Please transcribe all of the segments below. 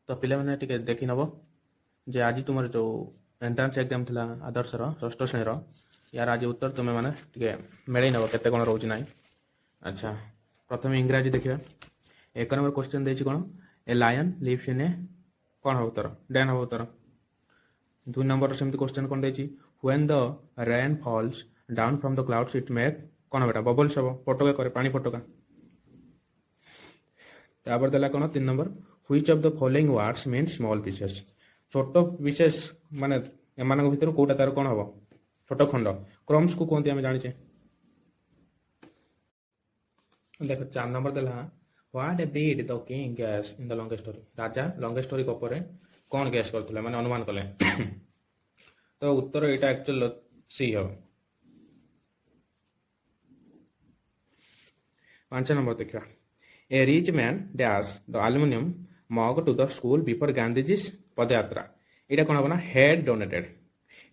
तो पिलामाने टिके देखि नब जे आज तुम जो एंट्रांस एग्जाम थिला आदर्शर षष्ठ श्रेणीर यार आज उत्तर तुम मैंने टिके मिलई नब केते कौन रोच ना। अच्छा प्रथम इंग्राजी देखिए। एक नंबर क्वेश्चन देछि कौन ए लायन लिव्स इन ए कौन हम उत्तर डैन हम उत्तर। 2 नंबर सेमती क्वेश्चन कौन देछि when the rain falls down from the clouds it make कौन बेटा बबल्स हम फटका करे पानी फटका। तापर देला कौन 3 number which of the following words mean small pieces छोट विशेष माने एमान भीतर कोटा तार कौन हम छोट खंड क्रम्स को कहते आम जाने। देखो 4 नंबर देला what did the king guess in the long story राजा लॉन्ग स्टोरी कपर कौन गैस करथिले माने अनुमान कले। तो उत्तर एटा एक्चुअल सी हो। 5 नंबर देखिए a rich man dash the aluminium mug to the school before Gandhiji's पदयात्रा एटा कौन हम ना हेड डोनेटेड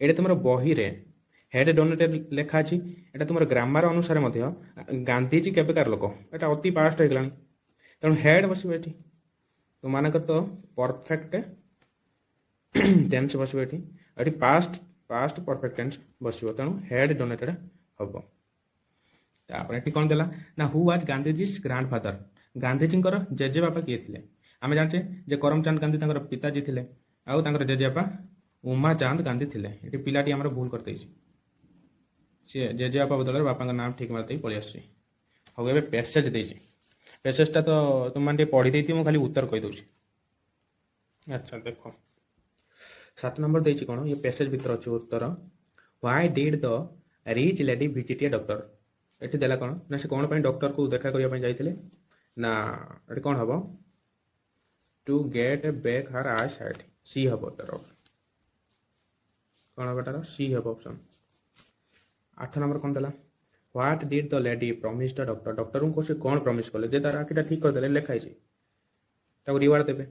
एटा तुम बही रे हेड डोनेटेड लेखा अच्छी एटा तुम ग्रामर अनुसार गांधीजी केबेकार लोक एटा अति पास्ट हो तेणु हेड बस तुम मानक तो परफेक्ट टेन्स बस ये पास्ट पास्ट परफेक्ट टेन्स बस तेणु हेड डोनेटेड हम। तापर ये कौन देला ना who was Gandhiji's grandfather Gandhiji जेजे बापा किए थे आम जाचे जे करमचंद गांधी पिताजी थे आउ जेजे बापा उमाचांद गांधी थे ये पिलाटी आम भूल करते सी जेजे बापा बदल बापा नाम ठीक मारते पलि आस। हाँ ए पेसेज देसी पेसेजटा तो तुम मैंने पढ़ी देती मुझे खाली उत्तर कहीदे। अच्छा देख 7 नंबर देती कौन ये पेसेज भीतर अच्छे उत्तर why did the rich lady visit a doctor ये देला कौन ना से कौन डॉक्टर को देखा करने जाते ना ये कौन हम to get back her eyesight सी हम तार कौन हम तार सी हम ऑप्शन। 8 नंबर कौन देला what did the lady promise the doctor doctor को से कौन प्रॉमिस कले जे तार आखिटा ठीक करदे लिखाई रिवार्ड देवे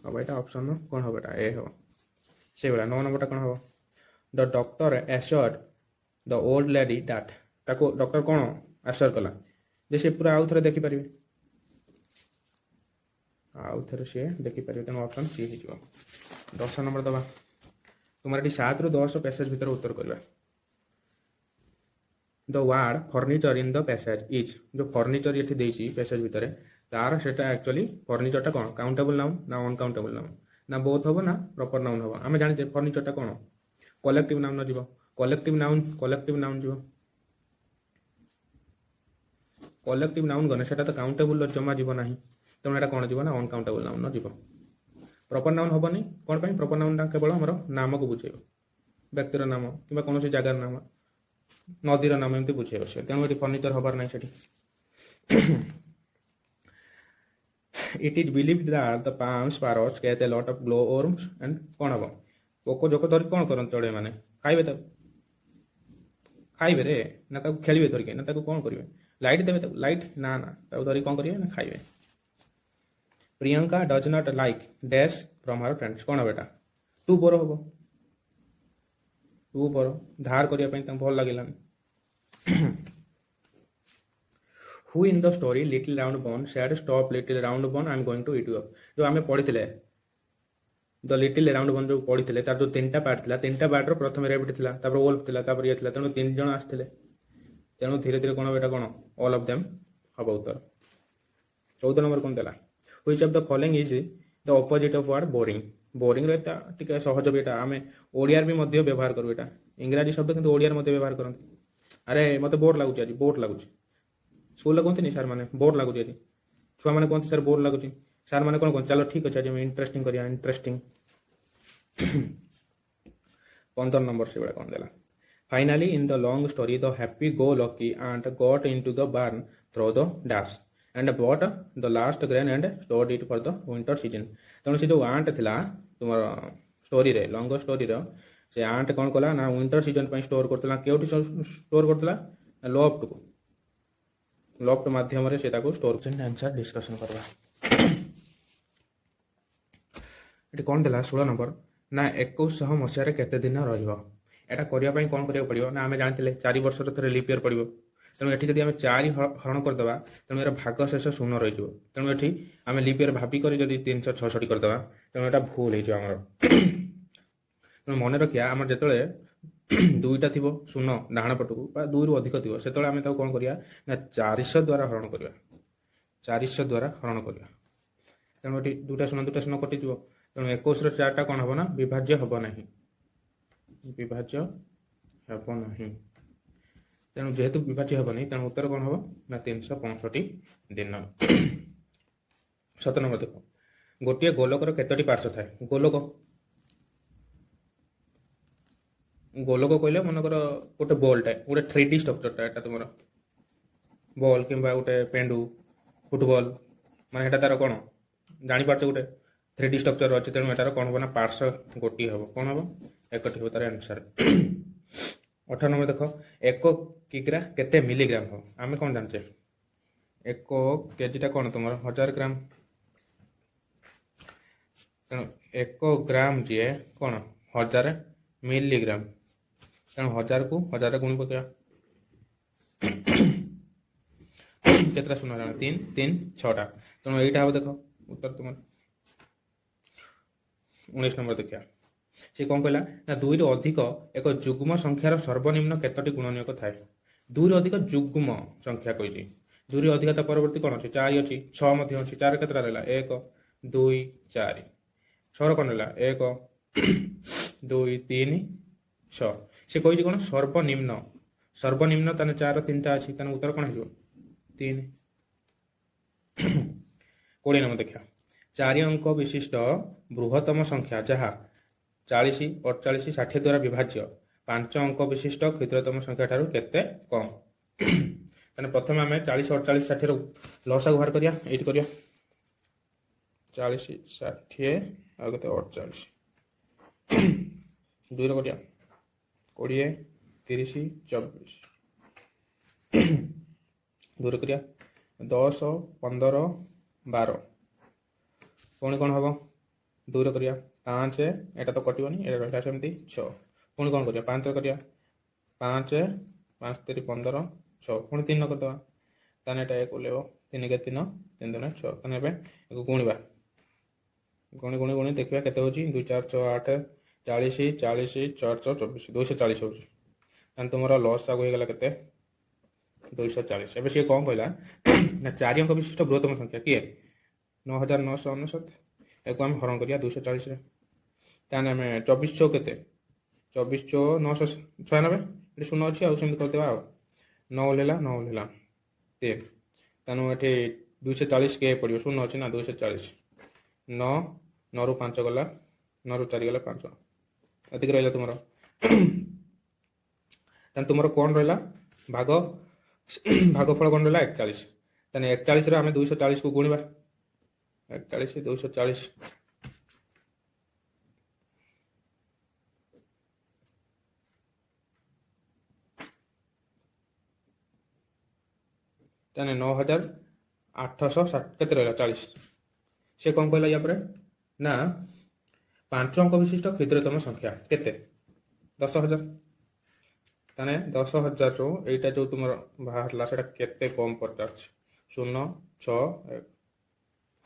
हम यहाँ ऑप्शन कौन हम ए हम से भाया। 9 नंबर कौन हम the doctor assured the old lady that ताको डॉक्टर कौन एश्योर कला जे से पूरा आउ थे देखिपारे आउ थे सी देखिपारे तेणु ऑप्शन सी हो। 10 नंबर दबा तुम ये 7 ରୁ 10 पैसेज भीतर उत्तर करवा। The ward furniture in the passage is जो फर्निचर ये देसी पैसेज भितर तार से एक्चुअली फर्निचरटा कौन काउंटेबल नाउन ना अनकाउंटेबल नाउन ना बोथ हम ना प्रॉपर नाउन हम आम जाने फर्निचरटा कौन कलेक्टिव नाउन जीव कलेक्टिव नाउन जीव कलेक्टिव नाउन गने सेटा तो काउंटेबल जमा जीव ना तेणु यहाँ कौन जीव ना अनकाउंटेबल नाउन जीव प्रॉपर नाउन हेनी कौन पर प्रॉपर नाउन केवल आमर नाम को बुझे व्यक्तिर नाम कि कौन जगार नाम नदीर नाम एमती बुझे से तेणु ये फर्निचर हबार ना से। It is believed that the palm sparrows get a lot of glow worms and कौन हम पोक जोक धरिक कौन कर चढ़े मैंने खाइबे खाइबे रे ना खेलिए धरिक ना कौन करेंगे लाइट देवे लाइट ना ना धरिक कौन करेंगे ना खाइबे। Priyanka does not like dash from her friends कौन बेटा टू बोर हम टू बोर धार करने भल लगे। Who in the story little round bun said stop little round bun I am going to eat you up जो आम पढ़ी द लिटिल राउंड बन जो पढ़ी तार जो 3टा पार्ट था 3टा पार्ट प्रथम रेबिट था वोल्फ था ये तेणु 3 जन आसते तेणु धीरे धीरे कौन बेटा कौन ऑल ऑफ देम हम उत्तर। 14 नंबर कौन देला which of the following is the opposite of word boring boring रे सहज भी आम ओडिया भी व्यवहार करूँ यहाँ इंग्राजी शब्द किंतु ओडिया व्यवहार करते अरे मत बोर लगुच आज बोर लगुच स्कूल कहते सार मैंने बोर लगुच आज छुआ मैंने कहते सर बोर लगुच सार मैंने कौन कहते चलो ठीक अच्छे आज इंटरेस्टिंग करिया इंटरेस्टिंग। 15 नंबर से कौन देला finally in the long story the happy go lucky and got into the barn through the dash and bought the last grain and stored it for the winter season तेणु से जो aunt थिला तुम story रे long story से aunt कौन कला ना विंटर सीजन पर स्टोर करता केउठी स्टोर करता लॉफ्ट को लॉफ्ट माध्यम से स्टोर आंसर डिस्कशन करवा। ये कौन देला 16 नंबर ना 2100 मसीह केते दिन रहिबो एटा करिया पई कौन करिया पड़िबो ना आमे जानथिले 4 वर्ष रे लीप ईयर पड़िबो ତେଣୁ ଏଠି ଯଦି ଆମେ 4 ହରଣ କରିଦେବା ତେଣୁ ଏର ଭାଗ ଶେଷ 0 ରହିଯିବ। ତେଣୁ ଏଠି ଆମେ ଲିପ୍ ଇୟର ଭାବିକରି ଯଦି 366 କରିଦେବା ତେଣୁ ଏଟା ଭୁଲ ହେଇଯିବ ଆମର। ତେଣୁ ମନେ ରଖିବା ଆମର ଯେତେବେଳେ ଦୁଇଟା ଥିବ ଶୂନ ଡାହାଣ ପଟକୁ ବା 2ରୁ ଅଧିକ ଥିବ ସେତେବେଳେ ଆମେ ତାକୁ କ'ଣ କରିବା ନା 400 ଦ୍ୱାରା ହରଣ କରିବା। 400 ଦ୍ୱାରା ହରଣ କରିବା। ତେଣୁ ଏଠି ଦୁଇଟା ଶୂନ କଟିଯିବ। ତେଣୁ 21ର 4ଟା କ'ଣ ହେବ ନା ବିଭାଜ୍ୟ ହେବ ନାହିଁ। ବିଭାଜ୍ୟ ହେବ ନାହିଁ। ତେଣୁ ଯେହେତୁ ବିଭାଜ୍ୟ ହେବନି ତେଣୁ ଉତ୍ତର କ'ଣ ହେବ ନା 365 ଦିନ। 7 ନମ୍ବର ଦେଖ, ଗୋଟିଏ ଗୋଲକର କେତୋଟି ପାର୍ଶ୍ୱ ଥାଏ? ଗୋଲକ କହିଲେ ମନେକର ଗୋଟେ ବଲ୍ଟାଏ, ଗୋଟେ 3D ଷ୍ଟ୍ରକ୍ଚରଟା, ଏଟା ତୁମର ବଲ୍ କିମ୍ବା ଗୋଟେ ପେଣ୍ଡୁ ଫୁଟବଲ୍, ମାନେ ଏଟା ତାର କ'ଣ ଜାଣିପାରୁଛ ଗୋଟେ 3D ଷ୍ଟ୍ରକ୍ଚର ଅଛି। ତେଣୁ ଏଟାର କ'ଣ ହେବ ନା ପାର୍ଶ୍ୱ ଗୋଟିଏ ହେବ। କ'ଣ ହେବ? 1ଟି ହେବ ତାର ଆନ୍ସର। 18 ନମ୍ବର ଦେଖ, 1 କିଗ୍ରା କେତେ ମିଲିଗ୍ରାମ ହେବ? ଆମେ କ'ଣ ଜାଣିଛେ 1 କେଜିଟା କ'ଣ ତୁମର 1000 ଗ୍ରାମ। ତେଣୁ 1 ଗ୍ରାମ ଯିଏ କ'ଣ 1000 ମିଲିଗ୍ରାମ। ତେଣୁ 1000କୁ 1000 ଗୁଣି ପକାଇବା। କେତେଟା ଶୂନ ଜାଣ 3 3 6ଟା। ତେଣୁ ଏଇଟା ହେବ ଦେଖ ଉତ୍ତର ତୁମର। 19 ନମ୍ବର ଦେଖିବା, ସେ କ'ଣ କହିଲା ନା 2ରୁ ଅଧିକ ଏକ ଯୁଗ୍ମ ସଂଖ୍ୟାର ସର୍ବନିମ୍ନ କେତୋଟି ଗୁଣନୀୟକ ଥାଏ? 2ରୁ ଅଧିକ ଯୁଗ୍ମ ସଂଖ୍ୟା କହିଛି। 2ରୁ ଅଧିକ ତା ପରବର୍ତ୍ତୀ କ'ଣ ଅଛି? 4 ଅଛି, 6 ମଧ୍ୟ ଅଛି। 4 କେତେଟା ରହିଲା? 1 2 4। 6ର କ'ଣ ରହିଲା? 1 2 3 6। ସେ କହିଛି କ'ଣ ସର୍ବନିମ୍ନ। ତାହେଲେ 4ର 3ଟା ଅଛି। ତାହେଲେ ଉତ୍ତର କ'ଣ ହେଇଯିବ? 3। 20 ନମ୍ବର ଦେଖିବା, 4 ଅଙ୍କ ବିଶିଷ୍ଟ ବୃହତ୍ତମ ସଂଖ୍ୟା ଯାହା 40 48 60 ଦ୍ୱାରା ବିଭାଜ୍ୟ 5 ଅଙ୍କ ବିଶିଷ୍ଟ କ୍ଷୁଦ୍ରତମ ସଂଖ୍ୟା ଠାରୁ କେତେ କମ୍? ତାହେଲେ ପ୍ରଥମେ ଆମେ 40 48 60ର ଲସାଗୁ ବାହାର କରିବା। ଏଇଠି କରିବା 40 60 ଆଉ କେତେ 48। 2ର କରିବା 20 30 24। 2ର କରିବା 10 15 12। ପୁଣି କ'ଣ ହେବ? 2ର କରିବା 5, ଏଇଟା ତ କଟିବନି, ଏଇଟା ରହିଲା ସେମିତି 6। ପୁଣି କ'ଣ କରିବା 5ର କରିବା 5 5 3 15 6। ପୁଣି 3ର କରିଦେବା। ତାହେଲେ ଏଇଟା 1 ଓହ୍ଲେଇବ 3 କେ 3 3 2 6। ତାହେଲେ ଏବେ ଏକୁ ଗୁଣିବା। ଗୁଣି ଦେଖିବା କେତେ ହେଉଛି। 2 4 6 8 40 40 4 4 24 240 ହେଉଛି। ତାହେଲେ ତୁମର ଲସ୍ ଆଗକୁ ହେଇଗଲା କେତେ? 240। ଏବେ ସିଏ କ'ଣ କହିଲା ନା 4 ଅଙ୍କ ବିଶିଷ୍ଟ ବୃହତ୍ତମ ସଂଖ୍ୟା କିଏ? 9999। ଏକୁ ଆମେ ହରଣ କରିବା 240ରେ। ତାହେଲେ ଆମେ 24 ଚଉ କେତେ? 24 ଚଉ 996। ଏଠି ଶୂନ ଅଛି ଆଉ ସେମିତି କରିଦେବା ଆଉ। 9 ଓହ୍ଲେଇଲା 3। ତେଣୁ ଏଠି 240 କେ ପଡ଼ିବ, ଶୂନ ଅଛି ନା 240। 9ରୁ 5 ଗଲା, 9ରୁ 4 ଗଲା 5। ଏତିକି ରହିଲା ତୁମର। ତାହେଲେ ତୁମର କ'ଣ ରହିଲା? ଭାଗଫଳ କ'ଣ ରହିଲା? 41। ତାହେଲେ 41ରେ ଆମେ 240କୁ ଗୁଣିବା। 41 240। ତାହେଲେ 9860 କେତେ ରହିଲା? 40। ସେ କ'ଣ କହିଲା ୟା ପରେ ନା 5 ଅଙ୍କ ବିଶିଷ୍ଟ କ୍ଷୁଦ୍ରତମ ସଂଖ୍ୟା କେତେ? 10,000। ତାହେଲେ 10,000ରୁ ଏଇଟା ଯେଉଁ ତୁମର ବାହାରିଲା ସେଇଟା କେତେ କମ୍ ପଚାରୁଛି? 0 6 1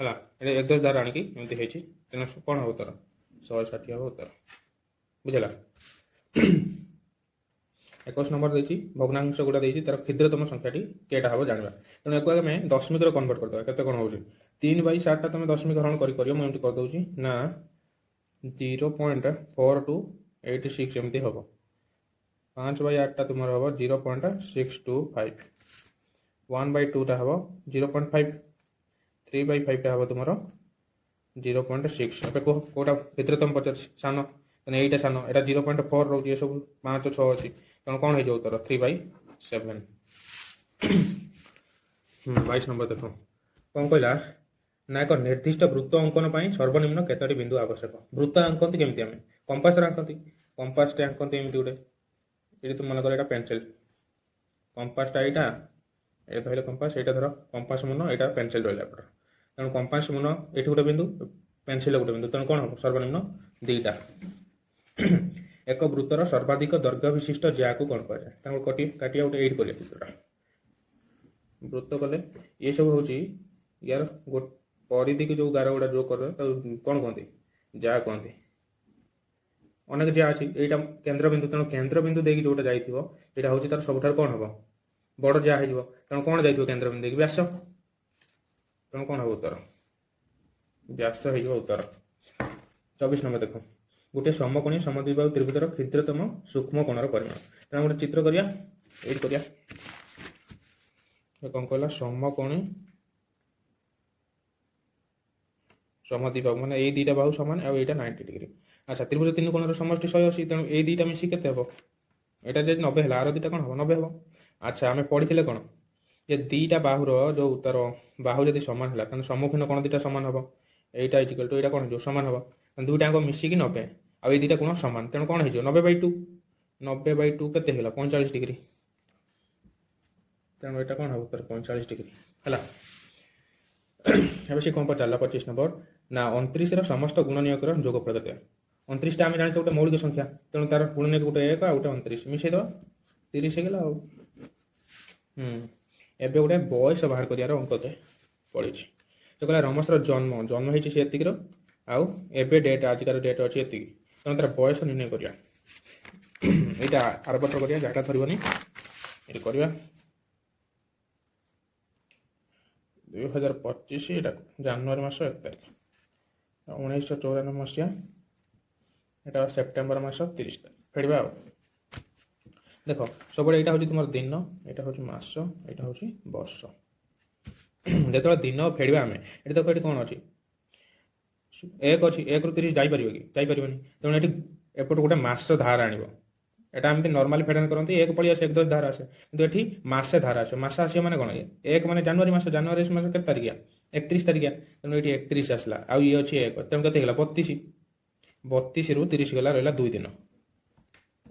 ହେଲା। ଏଇଟା 1 10 ଦ୍ୱାରା ଆଣିକି ଏମିତି ହେଇଛି। ତେଣୁ କ'ଣ ହେବ ଉତ୍ତର? 160 ହେବ ଉତ୍ତର। ବୁଝିଲା? 21 ନମ୍ବର ଦେଇଛି ଭଗ୍ନାଂଶ ଗୁଡ଼ା ଦେଇଛି, ତାର କ୍ଷୁଦ୍ରତମ ସଂଖ୍ୟାଟି କେଇଟା ହେବ ଜାଣିବା। ତେଣୁ ଏକୁ ଆମେ ଦଶମିକରେ କନଭର୍ଟ କରିଦେବା। କେତେ କ'ଣ ହେଉଛି? 3/7ଟା ତୁମେ ଦଶମିକ ହରଣ କରିବ। ମୁଁ ଏମିତି କରିଦେଉଛି ନା 0.4286 ଏମିତି ହେବ। 5/8ଟା ତୁମର ହେବ 0.625। 1/2ଟା ହେବ 0.5। 3/5ଟା ହେବ ତୁମର 0.6। ଏବେ କୁହ କେଉଁଟା କ୍ଷୁଦ୍ରତମ ପଚାରୁଛି? ସାନ। ତାହେଲେ ଏଇଟା ସାନ, ଏଇଟା 0.4 ରହୁଛି। ଏସବୁ 5 6 ଅଛି। ତେଣୁ କ'ଣ ହେଇଯିବ ଉତ୍ତର? 3/7। 22 ନମ୍ବର ଦେଖ, କ'ଣ କହିଲା ନା ଏକ ନିର୍ଦ୍ଦିଷ୍ଟ ବୃତ୍ତ ଅଙ୍କନ ପାଇଁ ସର୍ବନିମ୍ନ କେତୋଟି ବିନ୍ଦୁ ଆବଶ୍ୟକ? ବୃତ୍ତ ଆଙ୍କନ୍ତି କେମିତି? ଆମେ କମ୍ପାସରେ ଆଙ୍କନ୍ତି। କମ୍ପାସଟେ ଆଙ୍କନ୍ତି ଏମିତି ଗୋଟେ। ଏଠି ତ ମନେକର ଏଇଟା ପେନସିଲ୍, କମ୍ପାସଟା ଏଇଟା, ଏ ଧରିଲେ କମ୍ପାସ, ଏଇଟା ଧର କମ୍ପାସ ମୁନ, ଏଇଟା ପେନସିଲ୍ ରହିଲା ଏପଟ। ତେଣୁ କମ୍ପାସ ମୁନ ଏଠି ଗୋଟେ ବିନ୍ଦୁ, ପେନସିଲ୍ ଗୋଟେ ବିନ୍ଦୁ। ତେଣୁ କ'ଣ ହେବ? ସର୍ବନିମ୍ନ 2ଟା। ଏକ ବୃତ୍ତର ସର୍ବାଧିକ ଦୈର୍ଘ୍ୟ ବିଶିଷ୍ଟ ଜ୍ୟାକୁ କ'ଣ କୁହାଯାଏ? ତାଙ୍କୁ କାଟିବା ଗୋଟେ 8 କରିବା ଚିତ୍ରଟା। ବୃତ୍ତ କଲେ ଇଏ ସବୁ ହେଉଛି ୟାର ପରିଧିକି ଯେଉଁ ଗାର ଗୁଡ଼ା ଯୋଗ କରେ ତାକୁ କ'ଣ କୁହନ୍ତି? ଯାହା କୁହନ୍ତି। ଅନେକ ଯାହା ଅଛି, ଏଇଟା କେନ୍ଦ୍ରବିନ୍ଦୁ, ତେଣୁ କେନ୍ଦ୍ରବିନ୍ଦୁ ଦେଇକି ଯେଉଁଟା ଯାଇଥିବ ସେଇଟା ହେଉଛି ତାର ସବୁଠାରୁ କ'ଣ ହେବ? ବଡ଼ ଯାହା ହେଇଯିବ। ତେଣୁ କ'ଣ ଯାଇଥିବ କେନ୍ଦ୍ରବିନ୍ଦୁ ଦେଇକି? ବ୍ୟାସ। ତେଣୁ କ'ଣ ହେବ ଉତ୍ତର? ବ୍ୟାସ ହେଇଯିବ ଉତ୍ତର। 24 ନମ୍ବର ଦେଖ, ଗୋଟିଏ ସମକୋଣୀ ସମଦ୍ୱିବାହୁ ତ୍ରିଭୁଜର କ୍ଷୁଦ୍ରତମ ସୂକ୍ଷ୍ମ କୋଣର ପରିମାଣ। ତେଣୁ ଗୋଟେ ଚିତ୍ର କରିବା, ଏଇଠି କରିବା। କ'ଣ କହିଲା? ସମକୋଣୀ ସମଦ୍ୱିବାହୁ ମାନେ ଏଇ ଦୁଇଟା ବାହୁ ସମାନ ଆଉ ଏଇଟା 90 ଡିଗ୍ରୀ। ଆଚ୍ଛା, ତ୍ରିଭୁଜ ତିନି କୋଣର ସମଷ୍ଟି 180, ତେଣୁ ଏଇ ଦୁଇଟା ମିଶି କେତେ ହେବ? ଏଇଟା ଯଦି 90 ହେଲା, ଆର ଦୁଇଟା କ'ଣ ହେବ? 90 ହେବ। ଆଚ୍ଛା, ଆମେ ପଢ଼ିଥିଲେ କ'ଣ ଯେ ଦୁଇଟା ବାହୁର ଯେଉଁ ତାର ବାହୁ ଯଦି ସମାନ ହେଲା ତାହେଲେ ସମ୍ମୁଖୀନ କୋଣ ଦୁଇଟା ସମାନ ହେବ। এইটা ইজিক্যাল টু এটা কোণ হয়ে সমান হব, দুইটা আঙ্ক মিশিকি 90 আর এই দুইটা কোণ সমান, তেমন কোণ হয়ে 90/2। 90/2 কেতে হল? 45 ডিগ্রি। তেমন এটা কোণ হব? 45 ডিগ্রি হলা। এবার সে কোণ পচারা 25 নম্বর না 29 সমস্ত গুণনীয়কর যোগফল কেতে? 29টা আমি জানি গোটে মৌলিক সংখ্যা, তেমন তার গুণনীয়ক গোটে 1 আর গোটে 29 মিশাই দেওয়া 30 হয়ে গেল। ଏବେ ଗୋଟେ ବୟସ ବାହାର କରିବାର ଅଙ୍କଟେ ପଡ଼ିଛି। ସେ କହିଲା ରମେଶର ଜନ୍ମ ହେଇଛି ସେ ଏତିକିର, ଆଉ ଏବେ ଡେଟ୍ ଆଜିକାର ଡେଟ୍ ଅଛି ଏତିକି, ତେଣୁ ତାର ବୟସ ନିର୍ଣ୍ଣୟ କରିବା। ଏଇଟା ଆର ବର୍ଷ କରିବା, ଯାହାଟା ଧରିବନି ଏଠି କରିବା। 2025 ଏଇଟା ଜାନୁଆରୀ ମାସ 1 ତାରିଖ। 1994 ମସିହା এটা সেপ্টেম্বর মাস 30 তারিখ ফেড়বা। আর দেখ সবুলে এইটা হচ্ছে তোমার দিন, এটা হচ্ছে মাস, এটা হচ্ছে বর্ষ। যেতবে দিন ফেড়বা আমি এটি দেখো এটি কোণ অছি 1 অছি, 1 রু 30 যাইপার কি? যাইপারনি, তেমন এটি এপটু গোটে মাস ধার আনব। এটা এমনি নর্মালি ফেডান করতে 1 পড়ি আসে 1 10 ধার আসে, কিন্তু এটি মাসে ধার আসে। মাসে আসিব মানে কোণ? 1 মানে জানুয়ারি মাস, জানুয়ারি মাস কেতে তারিখিয়া? 31 তারিখিয়া, তেমন এটি 31 আসলা, আর ইয়ে অছি 1, তেমন কেতে হল? 32। 32 রু 30 গলা রহলা 2 দিন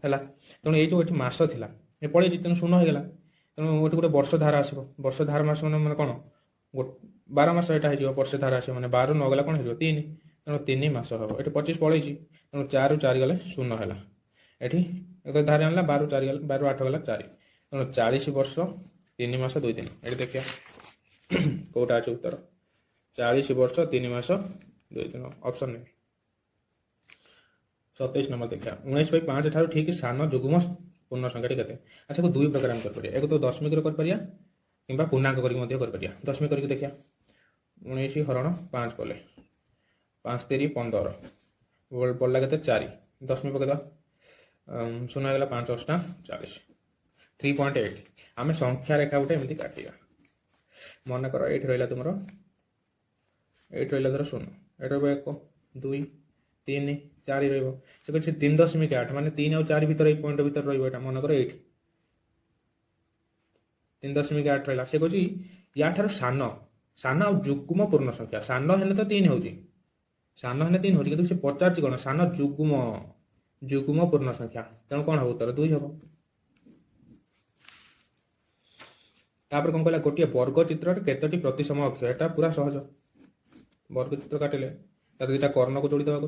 ହେଲା। ତେଣୁ ଏଇ ଯେଉଁ ଏଠି ମାସ ଥିଲା ଏ ପଳେଇଛି, ତେଣୁ ଶୂନ ହେଇଗଲା। ତେଣୁ ଏଠି ଗୋଟେ ବର୍ଷ ଧାର ଆସିବ। ବର୍ଷ ଧାର ମାସ ମାନେ କ'ଣ? 12 ମାସ ଏଇଟା ହେଇଯିବ। ବର୍ଷ ଧାର ଆସିବ ମାନେ 12 ନ ଗଲା କ'ଣ ହେଇଯିବ? 3, ତେଣୁ 3 ମାସ ହେବ। ଏଠି 25 ପଳେଇଛି, ତେଣୁ 4 ରୁ 4 ଗଲେ ଶୂନ ହେଲା। ଏଠି ଧାର ଆଣିଲା 12 ରୁ 4 ଗଲା, 12 ରୁ 8 ଗଲା 4, ତେଣୁ 40 ବର୍ଷ 3 ମାସ 2 ଦିନ। ଏଠି ଦେଖିବା କେଉଁଟା ଅଛି ଉତ୍ତର? 40 ବର୍ଷ 3 ମାସ 2 ଦିନ, ଅପସନ୍ ନେବି। 27 ନମ୍ବର ଦେଖିବା 19/5 ଠାରୁ ଠିକ୍ ସାନ ଯୁଗ୍ମ ପୂର୍ଣ୍ଣ ସଂଖ୍ୟାଟି କେତେ? ଆଚ୍ଛା, ଏକୁ ଦୁଇ ପ୍ରକାର ଆମେ କରିପାରିବା। ଏକ ତ ଦଶମିକରେ କରିପାରିବା କିମ୍ବା ପୂର୍ଣ୍ଣାଙ୍କ କରିକି ମଧ୍ୟ କରିପାରିବା। ଦଶମିକ କରିକି ଦେଖିବା। 19 ହରଣ 5 କଲେ 5 3 15 ପଡ଼ିଲା କେତେ? 4। ଦଶମିକ ପକେଇଦେବା, ଶୂନ ହେଇଗଲା 5 8 40, 3.8। ଆମେ ସଂଖ୍ୟା ରେଖା ଗୋଟେ ଏମିତି କାଟିବା। ମନେକର ଏଇଠି ରହିଲା ତୁମର, ଏଇଠି ରହିଲା ଧର 0, ଏଇଠି ରହିବ 1 2 3 4 ରହିବ। ସେ କହିଛି 3.8 ମାନେ 3 ଆଉ 4 ଭିତରେ ଏଇ ପଏଣ୍ଟ ଭିତରେ ରହିବ। ଏଇଟା ମନେକର ଏଇଠି 3.8 ରହିଲା। ସେ କହୁଛି ୟାଠାରୁ ସାନ ଆଉ ଯୁଗ୍ମ ପୂର୍ଣ୍ଣ ସଂଖ୍ୟା। ସାନ ହେଲେ ତ 3 ହେଉଛି, ସାନ ହେଲେ 3 ହେଉଛି, କିନ୍ତୁ ସେ ପଚାରୁଛି କ'ଣ? ସାନ ଯୁଗ୍ମ ପୂର୍ଣ୍ଣ ସଂଖ୍ୟା, ତେଣୁ କ'ଣ ହେବ ଉତ୍ତର? 2 ହେବ। ତାପରେ କ'ଣ କହିଲା? ଗୋଟିଏ ବର୍ଗ ଚିତ୍ରରେ କେତୋଟି ପ୍ରତିସମ ଅକ୍ଷର? ଏଟା ପୁରା ସହଜ। ବର୍ଗ ଚିତ୍ର କାଟିଲେ ତାର ଦୁଇଟା କର୍ଣ୍ଣକୁ ଯୋଡ଼ି ଦେବାକୁ,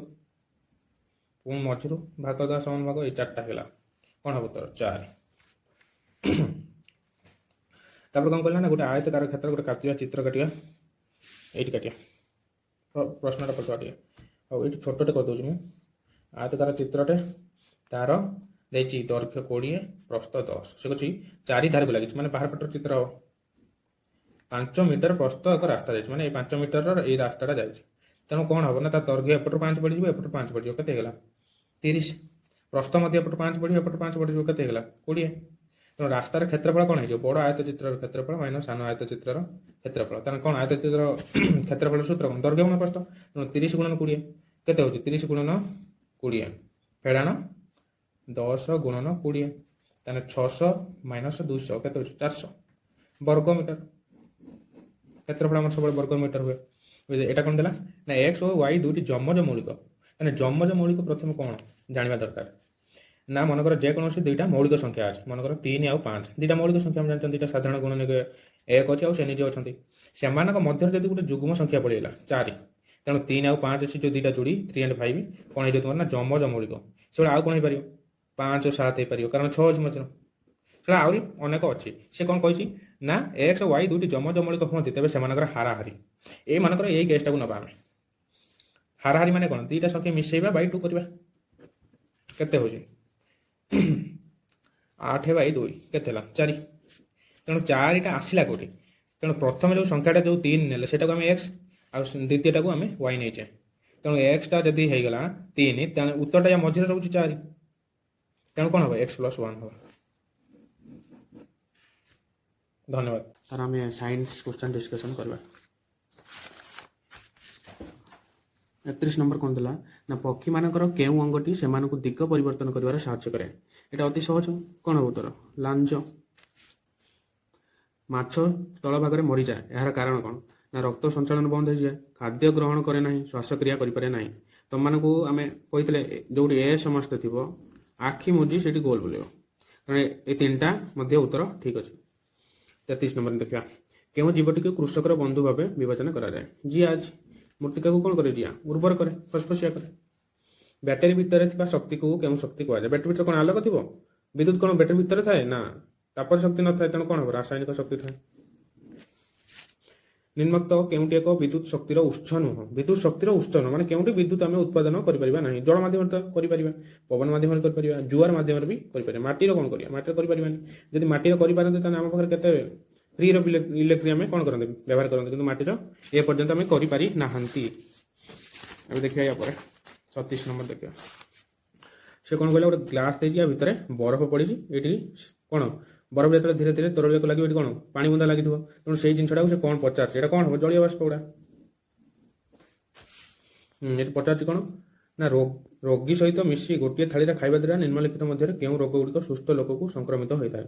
ପୁଣି ମଝିରୁ ଭାଗ ଦେବା ସମାନ ଭାଗ, ଏଇ 4ଟା ହେଲା। କ'ଣ ହେବ ଉତ୍ତର? 4। ତାପରେ କ'ଣ କହିଲା ନା ଗୋଟେ ଆୟତକାର କ୍ଷେତ୍ର ଗୋଟେ କାଟିବା, ଚିତ୍ର କାଟିବା। ଏଇଠି କାଟିବା, ପ୍ରଶ୍ନଟା ପଚାର ଟିକେ। ଆଉ ଏଇଠି ଛୋଟଟେ କରିଦେଉଛି ମୁଁ। ଆୟତକାର ଚିତ୍ରଟେ, ତାର ଦେଇଛି ଦୈର୍ଘ୍ୟ 20, ପ୍ରସ୍ଥ 10। ସେ କହୁଛି 4 ଧାରକୁ ଲାଗିଛି, ମାନେ ବାହାର ପଟର ଚିତ୍ର 5 ମିଟର ପ୍ରସ୍ଥ ଏକ ରାସ୍ତା ଯାଇଛି, ମାନେ ଏଇ 5 ମିଟରର ଏଇ ରାସ୍ତାଟା ଯାଇଛି। ତେଣୁ କ'ଣ ହେବ ନା ତା ଦୈର୍ଘ୍ୟ ଏପଟରୁ 5 ପଡ଼ିଯିବ, ଏପଟରୁ 5 ପଡ଼ିଯିବ, କେତେ ହେଇଗଲା? 30। ପ୍ରସ୍ଥ ମଧ୍ୟ ଏପଟରୁ 5 ପଡ଼ିଯିବ, ଏପଟରୁ 5 ପଡ଼ିଯିବ, କେତେ ହେଇଗଲା? 20। ତେଣୁ ରାସ୍ତାର କ୍ଷେତ୍ରଫଳ କ'ଣ ହେଇଯିବ? ବଡ଼ ଆୟତ ଚିତ୍ରର କ୍ଷେତ୍ରଫଳ ମାଇନସ୍ ସାନ ଆୟତ ଚିତ୍ରର କ୍ଷେତ୍ରଫଳ। ତାହେଲେ କ'ଣ? ଆୟତ ଚିତ୍ରର କ୍ଷେତ୍ରଫଳ ସୂତ୍ର କ'ଣ? ଦୈର୍ଘ୍ୟ ଗୁଣ ପ୍ରସ୍ଥ। ତେଣୁ 30 ଗୁଣନ 20 କେତେ ହେଉଛି? 30 ଗୁଣନ 20 ଫେଡ଼ାଣ 10 ଗୁଣନ 20, ତାହେଲେ 600 ମାଇନସ୍ 200 କେତେ ହେଉଛି? 400 ବର୍ଗ ମିଟର। କ୍ଷେତ୍ରଫଳ ଆମର ସବୁବେଳେ ବର୍ଗ ମିଟର ହୁଏ। এটা କ'ଣ ଦେଲା ନା ଏକ୍ସ ଓ ୱାଇ ଦୁଇଟି ଯମଜ ମୌଳିକ। ମାନେ ଯମଜ ମୌଳିକ ପ୍ରଥମେ କ'ଣ ଜାଣିବା ଦରକାର ନା, ମନେକର ଯେକୌଣସି ଦୁଇଟା ମୌଳିକ ସଂଖ୍ୟା ଅଛି, ମନେକର 3 ଆଉ 5 ଦୁଇଟା ମୌଳିକ ସଂଖ୍ୟା ଆମେ ଜାଣିଛନ୍ତି, ଦୁଇଟା ସାଧାରଣ ଗୁଣନିକ 1 ଅଛି ଆଉ ସେ ନିଜେ ଅଛନ୍ତି। ସେମାନଙ୍କ ମଧ୍ୟରେ ଯଦି ଗୋଟେ ଯୁଗ୍ମ ସଂଖ୍ୟା ପଡ଼ିଗଲା 4, ତେଣୁ 3 ଆଉ 5 ଅଛି ଯେଉଁ ଦୁଇଟା ଯୋଡ଼ି 3 and 5 କ'ଣ ହେଇଯିବ ତୁମର ନା ଯମଜ ମୌଳିକ। ସେଗୁଡ଼ା ଆଉ କ'ଣ ହେଇପାରିବ? 5 7 ହେଇପାରିବ, କାରଣ 6 ଅଛି ମଝିରେ। ସେଗୁଡ଼ା ଆହୁରି ଅନେକ ଅଛି। ସେ କ'ଣ କହିଛି ନା ଏକ୍ସ ୱାଇ ଦୁଇଟି ଯମଯମଳିକ ହୁଅନ୍ତି ତେବେ ସେମାନଙ୍କର ହାରାହାରି। ଏଇମାନଙ୍କର ଏଇ କେସ୍ଟାକୁ ନେବା ଆମେ। ହାରାହାରି ମାନେ କ'ଣ? ଦୁଇଟା ସଂଖ୍ୟା ମିଶେଇବା ବାଇ 2 କରିବା। କେତେ ହେଉଛି 8/2 କେତେ ହେଲା 4। ତେଣୁ 4ଟା ଆସିଲା କେଉଁଠି? ତେଣୁ ପ୍ରଥମେ ଯେଉଁ ସଂଖ୍ୟାଟା ଯେଉଁ 3 ନେଲେ ସେଟାକୁ ଆମେ ଏକ୍ସ ଆଉ ଦ୍ୱିତୀୟଟାକୁ ଆମେ ୱାଇ ନେଇଛେ। ତେଣୁ ଏକ୍ସଟା ଯଦି ହେଇଗଲା 3 ତେଣୁ ଉତ୍ତରଟା ୟା ମଝିରେ ରହୁଛି 4। ତେଣୁ କ'ଣ ହେବ? x+1 ହେବ। ଧନ୍ୟବାଦ। ତାର ଆମେ ସାଇନ୍ସ କ୍ୱେଶ୍ଚନ୍ ଡିସ୍କସନ୍ କରିବା। 31 ନମ୍ବର କ'ଣ ଥିଲା ନା ପକ୍ଷୀମାନଙ୍କର କେଉଁ ଅଙ୍ଗଟି ସେମାନଙ୍କୁ ଦିଗ ପରିବର୍ତ୍ତନ କରିବାରେ ସାହାଯ୍ୟ କରେ? ଏଇଟା ଅତି ସହଜ। କ'ଣ ହେବ ଉତ୍ତର? ଲାଞ୍ଜ। ମାଛ ସ୍ଥଳ ଭାଗରେ ମରିଯାଏ, ଏହାର କାରଣ କ'ଣ? ନା ରକ୍ତ ସଞ୍ଚାଳନ ବନ୍ଦ ହୋଇଯାଏ, ଖାଦ୍ୟ ଗ୍ରହଣ କରେ ନାହିଁ, ଶ୍ୱାସକ୍ରିୟା କରିପାରେ ନାହିଁ। ତମମାନଙ୍କୁ ଆମେ କହିଥିଲେ ଯେଉଁଠି ଏ ସମସ୍ତେ ଥିବ ଆଖି ମୁଜି ସେଠି ଗୋଲ ବୁଲିବ, କାରଣ ଏ 3ଟା ମଧ୍ୟ ଉତ୍ତର ଠିକ୍ ଅଛି। 33 ନମ୍ବର ଦେଖିବା। କେଉଁ ଜୀବଟିକୁ କୃଷକର ବନ୍ଧୁ ଭାବେ ବିବେଚନା କରାଯାଏ? ଜିଆ। ମୃତ୍ତିକାକୁ କ'ଣ କରେ? ଜିଆ ଉର୍ବର କରେ, ଫସଫସିଆ କରେ। ବ୍ୟାଟେରୀ ଭିତରେ ଥିବା ଶକ୍ତିକୁ କେଉଁ ଶକ୍ତି କୁହାଯାଏ? ବ୍ୟାଟେରୀ ଭିତରେ କ'ଣ ଆଲୋକ ଥିବ? ବିଦ୍ୟୁତ କ'ଣ ବ୍ୟାଟେରୀ ଭିତରେ ଥାଏ? ନା, ତାପରେ ଶକ୍ତି ନଥାଏ। ତେଣୁ କ'ଣ ହେବ? ରାସାୟନିକ ଶକ୍ତି ଥାଏ। ନିମ୍ନୋକ୍ତ କେଉଁଟି ଏକ ବିଦ୍ୟୁତ ଶକ୍ତିର ଉତ୍ସ ନୁହଁ? ବିଦ୍ୟୁତ ଶକ୍ତିର ଉତ୍ସ ନୁହଁ ମାନେ କେଉଁଠି ବିଦ୍ୟୁତ ଆମେ ଉତ୍ପାଦନ କରିପାରିବା ନାହିଁ? ଜଳ ମାଧ୍ୟମରେ ତ କରିପାରିବା, ପବନ ମାଧ୍ୟମରେ କରିପାରିବା, ଜୁଆର ମାଧ୍ୟମରେ ବି କରିପାରିବା। ମାଟିର କ'ଣ କରିବା? ମାଟିରେ କରିପାରିବାନି। ଯଦି ମାଟିର କରିପାରନ୍ତି ତାହେଲେ ଆମ ପାଖରେ କେତେ ଫ୍ରିର ଇଲେକ୍ଟ୍ରିକ୍ ଆମେ କ'ଣ କରନ୍ତି? ବ୍ୟବହାର କରନ୍ତି। କିନ୍ତୁ ମାଟିର ଏ ପର୍ଯ୍ୟନ୍ତ ଆମେ କରିପାରି ନାହାନ୍ତି। ଏବେ ଦେଖିବା ୟା ପରେ 36 ନମ୍ବର ଦେଖିବା। ସେ କ'ଣ କହିଲା? ଗୋଟେ ଗ୍ଲାସ୍ ଦେଇଛି, ୟା ଭିତରେ ବରଫ ପଡ଼ିଛି। ଏଇଠି କ'ଣ ବରଫ ଯେତେବେଳେ ଧୀରେ ଧୀରେ ତରଳିବାକୁ ଲାଗିବ ଏଠି କ'ଣ ପାଣି ବୁନ୍ଦା ଲାଗିଥିବ। ତେଣୁ ସେଇ ଜିନିଷଟାକୁ ସେ କ'ଣ ପଚାରୁଛି? ଏଇଟା କ'ଣ ହେବ? ଜଳୀୟ ବାଷ୍ପ ଗୁଡ଼ା। ଏଠି ପଚାରୁଛି କ'ଣ ନା ରୋଗୀ ସହିତ ମିଶି ଗୋଟିଏ ଥାଳିରେ ଖାଇବା ଦ୍ୱାରା ନିମ୍ନଲିଖିତ ମଧ୍ୟରେ କେଉଁ ରୋଗ ଗୁଡ଼ିକ ସୁସ୍ଥ ଲୋକକୁ ସଂକ୍ରମିତ ହୋଇଥାଏ?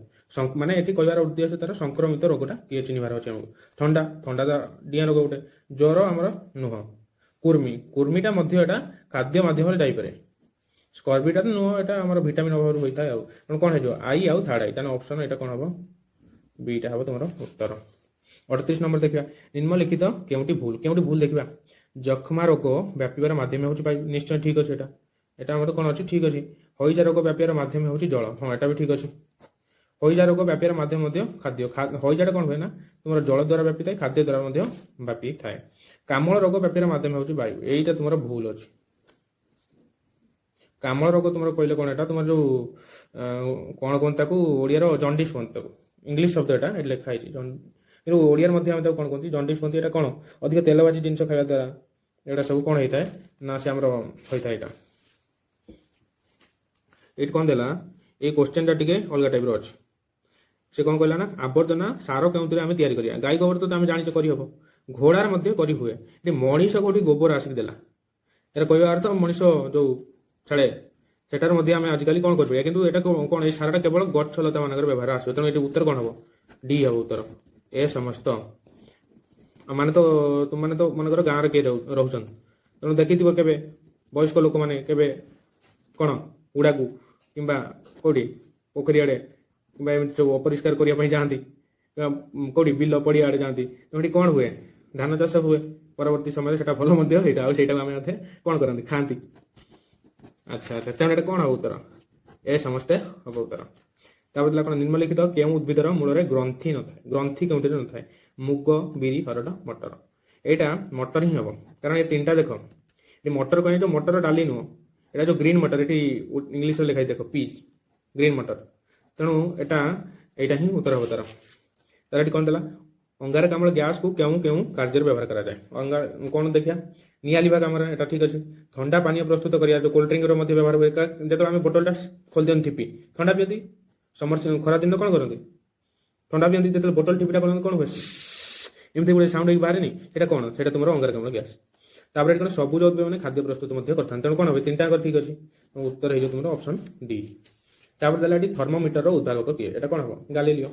ମାନେ ଏଠି କହିବାର ଉଦ୍ଦେଶ୍ୟ ତାର ସଂକ୍ରମିତ ରୋଗଟା କିଏ ଚିହ୍ନିବାର ଅଛି ଆମକୁ। ଥଣ୍ଡା ଡିଆଁ ରୋଗ ଗୋଟେ। ଜ୍ୱର ଆମର ନୁହଁ। କୁର୍ମିଟା ମଧ୍ୟ ଏଟା ଖାଦ୍ୟ ମାଧ୍ୟମରେ ଯାଇପାରେ। ସ୍କର୍ବିଟା ତ ନୁହଁ, ଏଟା ଆମର ଭିଟାମିନ୍ ଅଭାବରୁ ହୋଇଥାଏ। ଆଉ ତେଣୁ କ'ଣ ହେଇଯିବ? ଆଇ ଆଉ ଥାର୍ଡ ଆଇ। ତାହେଲେ ଅପସନ୍ ଏଇଟା କ'ଣ ହେବ? ବିଟା ହେବ ତୁମର ଉତ୍ତର। 38 ନମ୍ବର ଦେଖିବା। ନିମ୍ନଲିଖିତ କେଉଁଟି ଭୁଲ ଦେଖିବା। ଯକ୍ଷ୍ମା ରୋଗ ବ୍ୟାପିବାର ମାଧ୍ୟମ ହେଉଛି ବାୟୁ। ନିଶ୍ଚୟ ଠିକ୍ ଅଛି। ଏଟା ଆମର କ'ଣ ଅଛି? ଠିକ୍ ଅଛି। ହଇଜା ରୋଗ ବ୍ୟାପିବାର ମାଧ୍ୟମ ହେଉଛି ଜଳ। ହଁ, ଏଟା ବି ଠିକ୍ ଅଛି। ହଇଜା ରୋଗ ବ୍ୟାପିବାର ମାଧ୍ୟମ ମଧ୍ୟ ଖାଦ୍ୟ। ହଇଜାଟା କ'ଣ ହୁଏ ନା ତୁମର ଜଳ ଦ୍ୱାରା ବ୍ୟାପିଥାଏ, ଖାଦ୍ୟ ଦ୍ୱାରା ମଧ୍ୟ ବ୍ୟାପିଥାଏ। କାମଳ ରୋଗ ବ୍ୟାପିବାର ମାଧ୍ୟମ ହେଉଛି ବାୟୁ। ଏଇଟା ତୁମର ଭୁଲ ଅଛି। କାମଳ ରୋଗ ତୁମର କହିଲେ କ'ଣ? ଏଟା ତୁମର ଯେଉଁ କ'ଣ କୁହନ୍ତି ତାକୁ? ଓଡ଼ିଆର ଜଣ୍ଡିସ୍ କୁହନ୍ତି ତାକୁ। ଇଂଲିଶ ଶବ୍ଦ ଏଟା ଏଠି ଲେଖା ହେଇଛି। କିନ୍ତୁ ଓଡ଼ିଆରେ ମଧ୍ୟ ଆମେ ତାକୁ କ'ଣ କୁହନ୍ତି? ଜଣ୍ଡିସ୍ କୁହନ୍ତି। ଏଟା କ'ଣ? ଅଧିକ ତେଲଭାଜି ଜିନିଷ ଖାଇବା ଦ୍ୱାରା ଏଗୁଡ଼ା ସବୁ କ'ଣ ହେଇଥାଏ ନା ସେ ଆମର ହୋଇଥାଏ। ଏଇଟା ଏଇଠି କ'ଣ ଦେଲା? ଏଇ କ୍ୱେଶ୍ଚନଟା ଟିକେ ଅଲଗା ଟାଇପ୍ର ଅଛି। ସେ କ'ଣ କହିଲା ନା ଆବର୍ଜନା ସାର କେଉଁଥିରେ ଆମେ ତିଆରି କରିବା? ଗାଈ ଗୋବର ତ ଆମେ ଜାଣିଛେ କରିହେବ, ଘୋଡ଼ାର ମଧ୍ୟ କରିହୁଏ। ଏଠି ମଣିଷ କେଉଁଠି ଗୋବର ଆସିକି ଦେଲା? ଏଟା କହିବା ଅର୍ଥ ମଣିଷ ଯେଉଁ ଛାଡ଼େ ସେଟାରେ ମଧ୍ୟ ଆମେ ଆଜିକାଲି କ'ଣ କରିପାରିବା। କିନ୍ତୁ ଏଟା କ'ଣ ଏଇ ସାରଟା କେବଳ ଗଛ ଲତା ମାନଙ୍କର ବ୍ୟବହାର ଆସିବ। ତେଣୁ ଏଠି ଉତ୍ତର କ'ଣ ହେବ? ଡି ହେବ ଉତ୍ତର। ଏ ସମସ୍ତ ମାନେ ତ ତୁମମାନେ ତ ମନେକର ଗାଁରେ କିଏ ରହୁଛନ୍ତି, ତେଣୁ ଦେଖିଥିବ କେବେ ବୟସ୍କ ଲୋକମାନେ କେବେ କ'ଣ ଗୁଡ଼ାକୁ କିମ୍ବା କେଉଁଠି ପୋଖରୀ ଆଡ଼େ କିମ୍ବା ଏମିତି ସବୁ ଅପରିଷ୍କାର କରିବା ପାଇଁ ଯାଆନ୍ତି, କେଉଁଠି ବିଲ ପଡ଼ିଆ ଆଡ଼େ ଯାଆନ୍ତି। ତେଣୁ ଏଠି କ'ଣ ହୁଏ? ଧାନ ଚାଷ ହୁଏ। ପରବର୍ତ୍ତୀ ସମୟରେ ସେଟା ଭଲ ମଧ୍ୟ ହେଇଥାଏ, ଆଉ ସେଇଟାକୁ ଆମେ ମଧ୍ୟ କ'ଣ କରନ୍ତି? ଖାଆନ୍ତି। ଆଚ୍ଛା, ତେଣୁ ଏଟା କ'ଣ ହେବ ଉତ୍ତର? ଏ ସମସ୍ତେ ହେବ ଉତ୍ତର। ତାପରେ ଥିଲା କ'ଣ? ନିମ୍ନଲିଖିତ କେଉଁ ଉଦ୍ଭିଦର ମୂଳରେ ଗ୍ରନ୍ଥି ନଥାଏ? ଗ୍ରନ୍ଥି କେଉଁଠିରେ ନଥାଏ? ମୁଗ, ବିରି, ହରଡ଼, ମଟର। ଏଇଟା ମଟର ହିଁ ହେବ, କାରଣ ଏ 3ଟା ଦେଖ। ଏଠି ମଟର କହିଲେ ଯେଉଁ ମଟର ଡାଲି ନୁହଁ, ଏଇଟା ଯେଉଁ ଗ୍ରୀନ୍ ମଟର, ଏଠି ଇଂଲିଶରେ ଲେଖା ଦେଖ ପିସ୍, ଗ୍ରୀନ୍ ମଟର। ତେଣୁ ଏଇଟା ହିଁ ଉତ୍ତର ହେବ ତାର। ଏଠି କ'ଣ ଦେଲା? ଅଙ୍ଗାରକାମ୍ଳ ଗ୍ୟାସକୁ କେଉଁ କାର୍ଯ୍ୟରେ ବ୍ୟବହାର କରାଯାଏ? କ'ଣ ଦେଖିବା? ନିଆଁ ଲିଭା କାମରେ। ଏଟା ଠିକ୍ ଅଛି। ଥଣ୍ଡା ପାନୀୟ ପ୍ରସ୍ତୁତ କରିବା, ଯେଉଁ କୋଲ୍ଡ ଡ୍ରିଙ୍କର ମଧ୍ୟ ବ୍ୟବହାର ହୁଏ। ଯେତେବେଳେ ଆମେ ବୋଟଲଟା ଖୋଲି ଦିଅନ୍ତି ଠିପି, ଥଣ୍ଡା ପିଅନ୍ତି। ଖରାଦିନ କ'ଣ କରନ୍ତି? ଥଣ୍ଡା ପିଅନ୍ତି। ଯେତେବେଳେ ବୋଟଲ ଠିପିଟା କରନ୍ତି କ'ଣ ହୁଏ? ଏମିତି ଗୋଟେ ସାଉଣ୍ଡ ହେଇକି ବାହାରେନି? ସେଇଟା କ'ଣ? ସେଇଟା ତୁମର ଅଙ୍ଗାରକାମ୍ଳ ଗ୍ୟାସ୍। ତାପରେ ଏଠି କ'ଣ? ସବୁଜ ଉଦ୍ଭିଦ ମାନେ ଖାଦ୍ୟ ପ୍ରସ୍ତୁତ ମଧ୍ୟ କରିଥାନ୍ତି। ତେଣୁ କ'ଣ হবে? 3ଟା ଯାକ ଠିକ୍ ଅଛି। ଉତ୍ତର ହେଇଯିବ ତୁମର ଅପସନ୍ ଡି। ତାପରେ ଦେଲା ଏଠି ଥର୍ମୋମିଟରର ଉଦ୍ଭାବକ କିଏ? ଏଟା କ'ଣ ହେବ? ଗାଲିଲିଓ।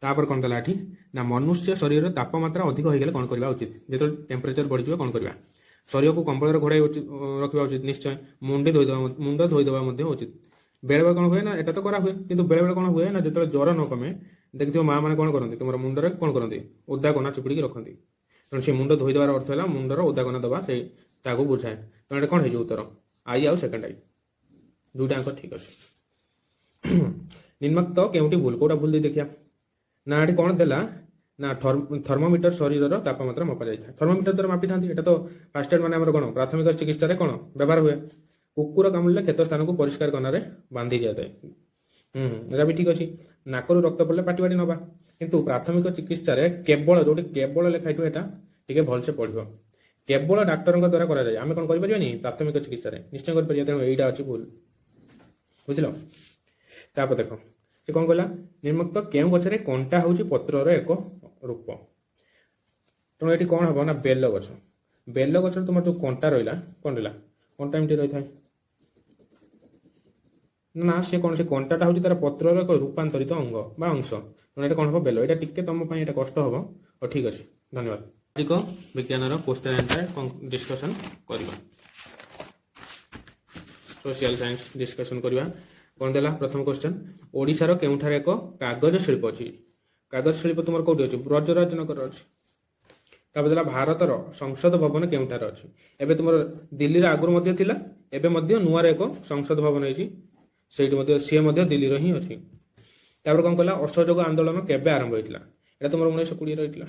ତାପରେ କ'ଣ ଦେଲା ଏଠି ନା ମନୁଷ୍ୟ ଶରୀରର ତାପମାତ୍ରା ଅଧିକ ହୋଇଗଲେ କ'ଣ କରିବା ଉଚିତ? ଯେତେବେଳେ ଟେମ୍ପରେଚର ବଢ଼ିଯିବ କ'ଣ କରିବା? ଶରୀରକୁ କମ୍ବଳରେ ଘୋଡ଼ାଇ ରଖିବା ଉଚିତ। ନିଶ୍ଚୟ। ମୁଣ୍ଡ ଧୋଇଦେବା ମଧ୍ୟ ଉଚିତ। ବେଳେବେଳେ କ'ଣ ହୁଏ ନା ଏଟା ତ କରାହୁଏ, କିନ୍ତୁ ବେଳେବେଳେ କ'ଣ ହୁଏ ନା ଯେତେବେଳେ ଜ୍ୱର ନ କମେ, ଦେଖିଥିବ ମା ମାନେ କ'ଣ କରନ୍ତି? ତୁମର ମୁଣ୍ଡରେ କ'ଣ କରନ୍ତି? ଓଦା କନା ଚିପୁଡ଼ିକି ରଖନ୍ତି। ତେଣୁ ସେ ମୁଣ୍ଡ ଧୋଇଦେବାର ଅର୍ଥ ହେଲା ମୁଣ୍ଡର ଓଦା କନା ଦେବା, ସେଇ ତାକୁ ବୁଝାଏ। ତେଣୁ ଏଟା କ'ଣ ହେଇଯିବ ଉତ୍ତର? ଆଇ ଆଉ ସେକେଣ୍ଡ ଆଇ। 2ଟା ଆଙ୍କ ଠିକ୍ ଅଛି। ନିମ୍ନୋକ୍ତ କେଉଁଟି ଭୁଲ, କୋଉଟା ଭୁଲ ଦେଇ ଦେଖିବା। ନା ଏଠି କ'ଣ ଦେଲା ନା ଥର୍ମୋମିଟର ଶରୀରର ତାପମାତ୍ରା ମପା ଯାଇଥାଏ। ଥର୍ମୋମିଟର ଦ୍ୱାରା ମାପିଥାନ୍ତି। ଏଟା ତ ଫାର୍ଷ୍ଟ ଏଡ୍ ମାନେ ଆମର କ'ଣ ପ୍ରାଥମିକ ଚିକିତ୍ସାରେ କ'ଣ ବ୍ୟବହାର ହୁଏ। କୁକୁର କାମୁଡ଼ିଲେ କ୍ଷତ ସ୍ଥାନକୁ ପରିଷ୍କାର କନାରେ ବାନ୍ଧି ଯାଇଥାଏ। ଏଟା ବି ଠିକ୍ ଅଛି। ନାକରୁ ରକ୍ତ ପଡ଼ିଲେ ପାଟି ବାଟି ନେବା। କିନ୍ତୁ ପ୍ରାଥମିକ ଚିକିତ୍ସାରେ କେବଳ ଯୋଉଠି କେବଳ ଲେଖା ହେଇଥିବ ଏଟା ଟିକେ ଭଲସେ ପଢ଼ିବ। କେବଳ ଡାକ୍ତରଙ୍କ ଦ୍ୱାରା କରାଯାଏ। ଆମେ କ'ଣ କରିପାରିବାନି ପ୍ରାଥମିକ ଚିକିତ୍ସାରେ ନିଶ୍ଚୟ କରିପାରିବା। ତେଣୁ ଏଇଟା ଅଛି ଭୁଲ, ବୁଝିଲ। ତାପରେ ଦେଖ ସେ କ'ଣ କହିଲା, ନିମ୍ନୋକ୍ତ କେଉଁ ଗଛରେ କଣ୍ଟା ହେଉଛି ପତ୍ରର ଏକ ରୂପ। ତେଣୁ ଏଠି କ'ଣ ହବ ନା ବେଲ ଗଛ। ବେଲ ଗଛରେ ତୁମର ଯୋଉ କଣ୍ଟା ରହିଲା, କ'ଣ ରହିଲା, କଣ୍ଟା ଏମିତି ରହିଥାଏ ନା, ସେ କ'ଣ ସେ କଣ୍ଟାଟା ହେଉଛି ତାର ପତ୍ରର ଏକ ରୂପାନ୍ତରିତ ଅଙ୍ଗ ବା ଅଂଶ। ତେଣୁ ଏଇଟା କ'ଣ ହବ ବେଲ। ଏଇଟା ଟିକେ ତମ ପାଇଁ ଏଇଟା କଷ୍ଟ ହବ। ହଉ ଠିକ୍ ଅଛି, ଧନ୍ୟବାଦ। ସାମାଜିକ ବିଜ୍ଞାନର କ୍ୱେଶ୍ଚନ୍ ଆନ୍ସର ଡିସ୍କସନ୍ କରିବା। ସୋସିଆଲ ସାଇନ୍ସ ଡିସ୍କସନ୍ କରିବା। କ'ଣ ଦେଲା ପ୍ରଥମ କ୍ୱେଶ୍ଚନ୍, ଓଡ଼ିଶାର କେଉଁଠାରେ ଏକ କାଗଜ ଶିଳ୍ପ ଅଛି। କାଗଜ ଶିଳ୍ପ ତୁମର କୋଉଠି ଅଛି, ବ୍ରଜରାଜନଗର ଅଛି। ତାପରେ ଦେଲା ଭାରତର ସଂସଦ ଭବନ କେଉଁଠାରେ ଅଛି। ଏବେ ତୁମର ଦିଲ୍ଲୀର ଆଗରୁ ମଧ୍ୟ ଥିଲା, ଏବେ ମଧ୍ୟ ନୂଆରେ ଏକ ସଂସଦ ଭବନ ହେଇଛି, ସେଇଠି ମଧ୍ୟ ସିଏ ମଧ୍ୟ ଦିଲ୍ଲୀର ହିଁ ଅଛି। ତାପରେ କ'ଣ କହିଲା, ଅସହଯୋଗ ଆନ୍ଦୋଳନ କେବେ ଆରମ୍ଭ ହେଇଥିଲା। ଏଇଟା ତୁମର 1920 ହେଇଥିଲା।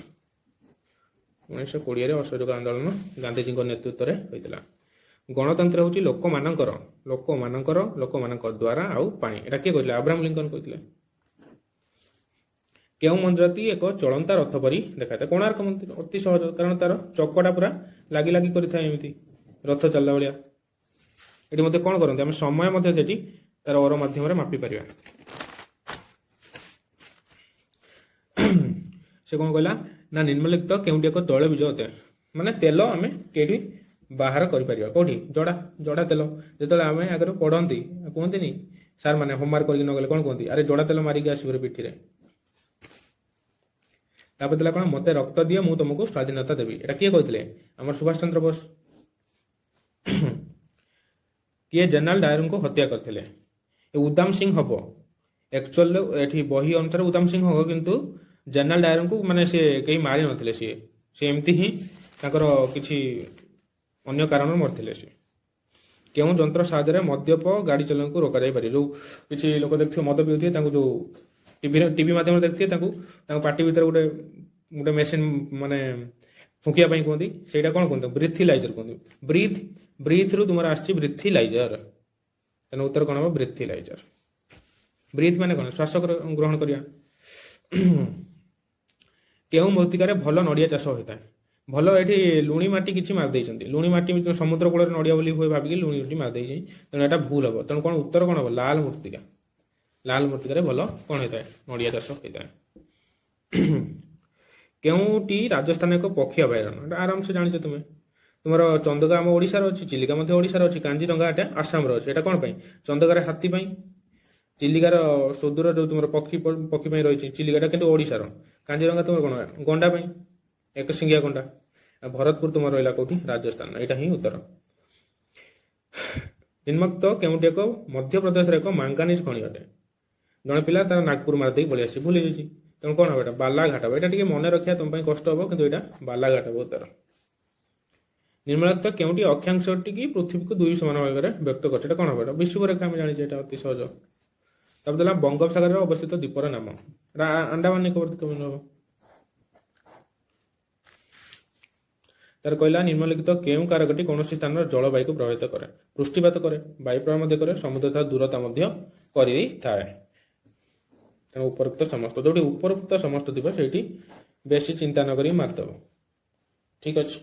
1920 ଅସହଯୋଗ ଆନ୍ଦୋଳନ ଗାନ୍ଧିଜୀଙ୍କ ନେତୃତ୍ୱରେ ହୋଇଥିଲା। ଗଣତନ୍ତ୍ର ହେଉଛି ଲୋକମାନଙ୍କ ଦ୍ୱାରା ଆଉ ପାଇଁ। ଏଟା କିଏ କହିଥିଲେ, ଆବ୍ରାହମ ଲିଙ୍କନ କହିଥିଲେ। କେଉଁ ମନ୍ଦିରଟି ଏକ ଚଳନ୍ତା ରଥ ପରି ଦେଖାଯାଏ। କୋଣାର୍କ ମନ୍ଦିର, ଅତି ସହଜ, କାରଣ ତାର ଚକଟା ପୁରା ଲାଗି ଲାଗି କରିଥାଏ ଏମିତି ରଥ ଚାଲିଲା ଭଳିଆ। ଏଠି ମଧ୍ୟ କ'ଣ କରନ୍ତି, ଆମେ ସମୟ ମଧ୍ୟ ସେଠି ତାର ଅର ମାଧ୍ୟମରେ ମାପି ପାରିବା। ସେ କ'ଣ କହିଲା ନା ନିମ୍ନଲିଖିତ କେଉଁଠି ଏକ ତୈଳବୀଜ ଅଟେ। ମାନେ ତେଲ ଆମେ କେଉଁଠି ବାହାର କରିପାରିବା, କୋଉଠି, ଜଡ଼ା ତେଲ। ଯେତେବେଳେ ଆମେ ଆଗରୁ ପଢ଼ନ୍ତି କୁହନ୍ତିନି ସାର୍ ମାନେ ହୋମୱାର୍କ କରିକି ନଗଲେ କ'ଣ କୁହନ୍ତି, ଆରେ ଜଡ଼ା ତେଲ ମାରିକି ଆସିବ ପିଠିରେ। ତାପରେ ଦେଲା କ'ଣ, ମତେ ରକ୍ତ ଦିଅ ମୁଁ ତମକୁ ସ୍ୱାଧୀନତା ଦେବି। ଏଟା କିଏ କହିଥିଲେ, ଆମର ସୁଭାଷ ଚନ୍ଦ୍ର ବୋଷ। କିଏ ଜେନେରାଲ ଡାୟରଙ୍କୁ ହତ୍ୟା କରିଥିଲେ। ଉଦାମ ସିଂ ହବ। ଆକ୍ଚୁଆଲି ଏଠି ବହି ଅନୁସାରେ ଉଦାମ ସିଂ ହବ, କିନ୍ତୁ ଜେନେରାଲ ଡାୟରଙ୍କୁ ମାନେ ସେ କେହି ମାରି ନଥିଲେ। ସେ ଏମିତି ହିଁ ତାଙ୍କର କିଛି ଅନ୍ୟ କାରଣରୁ ମରିଥିଲେ। ସେ କେଉଁ ଯନ୍ତ୍ର ସାହାଯ୍ୟରେ ମଦ୍ୟପ ଗାଡ଼ି ଚାଳକଙ୍କୁ ରୋକାଯାଇପାରିବ। ଯୋଉ କିଛି ଲୋକ ଦେଖିଥିବେ ମଦ ପିଉଥିବେ, ତାଙ୍କୁ ଯୋଉ ଟିଭି ମାଧ୍ୟମରେ ଦେଖିଥିବେ, ତାଙ୍କ ପାଟି ଭିତରେ ଗୋଟେ ମେସିନ୍ ମାନେ ଫୁଙ୍କିବା ପାଇଁ କୁହନ୍ତି, ସେଇଟା କ'ଣ କୁହନ୍ତି, ବ୍ରିଥିଲାଇଜର କୁହନ୍ତି। ବ୍ରିଥରୁ ତୁମର ଆସିଛି ବ୍ରିଥିଲାଇଜର। ତେଣୁ ଉତ୍ତର କ'ଣ ହବ, ବ୍ରିଥିଲାଇଜର। ବ୍ରିଥ୍ ମାନେ କ'ଣ, ଶ୍ୱାସ ଗ୍ରହଣ କରିବା। କେଉଁ ମୃତ୍ତିକାରେ ଭଲ ନଡ଼ିଆ ଚାଷ ହୋଇଥାଏ। ଭଲ, ଏଠି ଲୁଣି ମାଟି କିଛି ମାରି ଦେଇଛନ୍ତି। ଲୁଣି ମାଟି ସମୁଦ୍ର କୂଳରେ ନଡ଼ିଆ ବୋଲି ହୁଏ ଭାବିକି ଲୁଣି ମାଟି ମାରି ଦେଇଛି, ତେଣୁ ଏଟା ଭୁଲ ହବ। ତେଣୁ କ'ଣ ଉତ୍ତର କ'ଣ ହବ, ଲାଲ ମୃତ୍ତିକା। ଲାଲ ମୃତ୍ତିକାରେ ଭଲ କ'ଣ ହେଇଥାଏ, ନଡ଼ିଆ ଚାଷ ହେଇଥାଏ। କେଉଁଟି ରାଜସ୍ଥାନ ଏକ ପକ୍ଷୀ ଅଭୟାରଣ୍ୟ। ଏଟା ଆରାମସେ ଜାଣିଛ ତୁମେ। ତୁମର ଚନ୍ଦକା ଆମ ଓଡ଼ିଶାର ଅଛି, ଚିଲିକା ମଧ୍ୟ ଓଡ଼ିଶାର ଅଛି, କାଞ୍ଜିରଙ୍ଗା ଏଟା ଆସାମର ଅଛି। ଏଟା କ'ଣ ପାଇଁ, ଚନ୍ଦକାରେ ହାତୀ ପାଇଁ, ଚିଲିକାର ସୁଦୂର ଯୋଉ ତୁମର ପକ୍ଷୀ ପାଇଁ ରହିଛି ଚିଲିକାଟା, କିନ୍ତୁ ଓଡ଼ିଶାର। କାଞ୍ଜିରଙ୍ଗା ତୁମର କ'ଣ, ଗଣ୍ଡା ପାଇଁ, ଏକ ସିଙ୍ଗିଆ ଗଣ୍ଡା। ଆଉ ଭରତପୁର ତୁମର ରହିଲା କୋଉଠି, ରାଜସ୍ଥାନ। ଏଇଟା ହିଁ ଉତ୍ତର। ନିମ୍ନୋକ୍ତ କେଉଁଟି ଏକ ମଧ୍ୟପ୍ରଦେଶର ଏକ ମାଙ୍ଗାନିଜ ଖଣି ଅଟେ। ଜଣେ ପିଲା ତାର ନାଗପୁର ମାରିଦେଇ ପଳେଇ ଆସିଛି, ଭୁଲି ଯାଇଛି। ତେଣୁ କ'ଣ ହବ, ଏଟା ବାଲାଘାଟ ହବ। ଏଟା ଟିକେ ମନେ ରଖିବା ତମ ପାଇଁ କଷ୍ଟ ହବ, କିନ୍ତୁ ଏଇଟା ବାଲାଘାଟ ହବ ଉତ୍ତର। ନିମ୍ନଲିଖିତ କେଉଁଟି ଅକ୍ଷାଂଶଟି କି ପୃଥିବୀକୁ 2 ସମାନ ଭାଗରେ ବ୍ୟକ୍ତ କରୁଛି। ଏଟା କ'ଣ ହବ, ଏଟା ବିଷୁବରେଖା। ଆମେ ଜାଣିଛେ, ଏଟା ଅତି ସହଜ। ତାପରେ ଦେଲା ବଙ୍ଗୋପସାଗରରେ ଅବସ୍ଥିତ ଦ୍ୱୀପର ନାମ। ଏଟା ଆଣ୍ଡାମାନ ନିକୋବର ଦ୍ୱୀପ ହବ। ତାର କହିଲା ନିମ୍ନଲିଖିତ କେଉଁ କାରକଟି କୌଣସି ସ୍ଥାନର ଜଳବାୟୁକୁ ପ୍ରଭାବିତ କରେ। ବୃଷ୍ଟିପାତ କରେ, ବାୟୁ ପ୍ରବାହ ମଧ୍ୟ କରେ, ସମୁଦ୍ର ଠାରୁ ଦୂରତା ମଧ୍ୟ କରିଥାଏ। ତେଣୁ ଉପରୋକ୍ତ ସମସ୍ତ, ଯୋଉଠି ଉପରୋକ୍ତ ସମସ୍ତ ଥିବ ସେଇଠି ବେଶୀ ଚିନ୍ତା ନ କରି ମାରିଦେବ। ଠିକ ଅଛି।